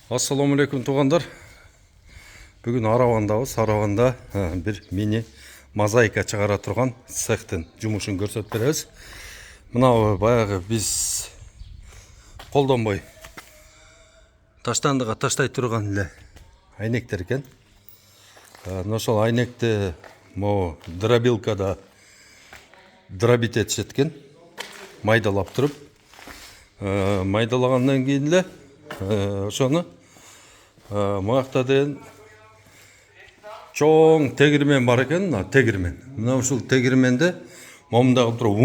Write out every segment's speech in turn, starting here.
Assalamu алейкум туғандар. Бүгін Аравандабыз. Араванда бір мини мозаика шығара тұрған цехтің жұмышын көрсетіп береміз. Мынау баяғы біз қолданбай таштандыға таштай тұрған эле айнектер екен. Ошол айнекти дробилкада дробить етишет, майдалап тұрып, майдалагандан кийин эле ошону муякта дейин чоң тегирмен бар экен, тегирмен. Мына ушул тегирменде момундагы туруп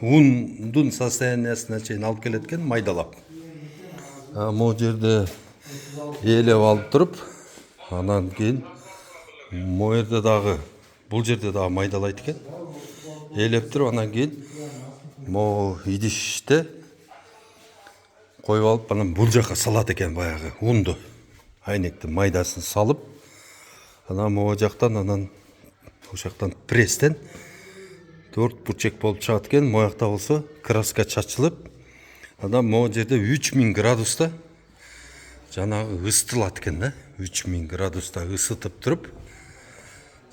ундун состояниясына чейин алып келет экен, майдалап. Могу жерде ээлеп алып туруп, анан кийин бул жерде дагы майдалайт экен. Ээлеп туруп, анан кийин могу идиште коюп алып, анан бул жака салат экен, баягы унду. Айнектин майдасын салып, анан могу жактан, анан ошактан пресстен 4 бурчек болуп чыгат экен. Моякта болсо краска чачылып, анан могу жерде 3000 градуста жанагы ысытылат экен, 3000 градуста ысытып туруп,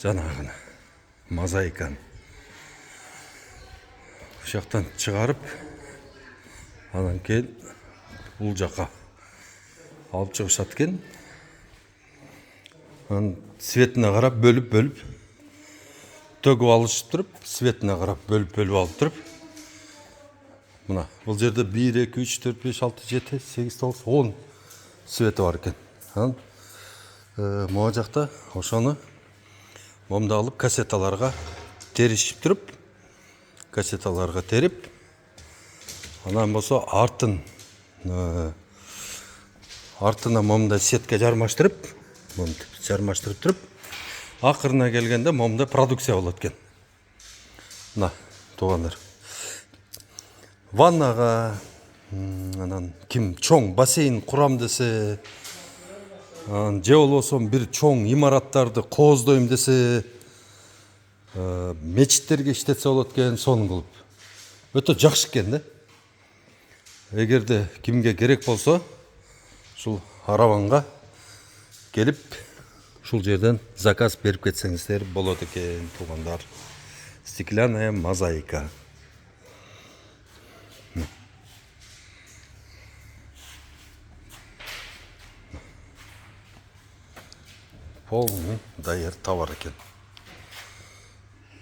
жанагы мозаиканы ошактан чыгарып, анан кийин бул жака алып чыгышат экен. Анан цветине карап бөлүп төгүп алышып туруп, цветине карап бөлүп алып туруп, мына бул жерде 1 2 3 4 5 6 7 8 9 10 цвети бар экен. Анан могу жакта ошону момунда алып кассеталарга теришип туруп, кассеталарга терип, анан болсо артына момунда сетке жармаштырып туруп, акырына келгенде момунда продукция болот экен. Мына туугандар, ваннага, анан ким чоң бассейн курам десе, же болбосо бир чоң имараттарды кооздойм десе, мечиттерге иштетсе болот экен, сонун кылып. Өтө жакшы экен да. Эгерде кимге керек болсо, ушул Араванга келип, ушул жерден заказ берип кетсеңиздер болот экен, туугандар. Стеклянная мозаика. Полный даяр товар экен.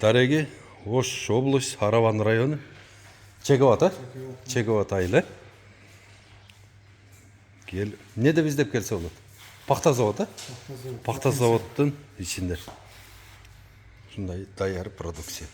Дареги, Ош область, Араван району, Чеговат айылы. Не деп издеп келсе болот? Пахта заводу, пахта заводдун ичинде. Ушундай даяр продукция.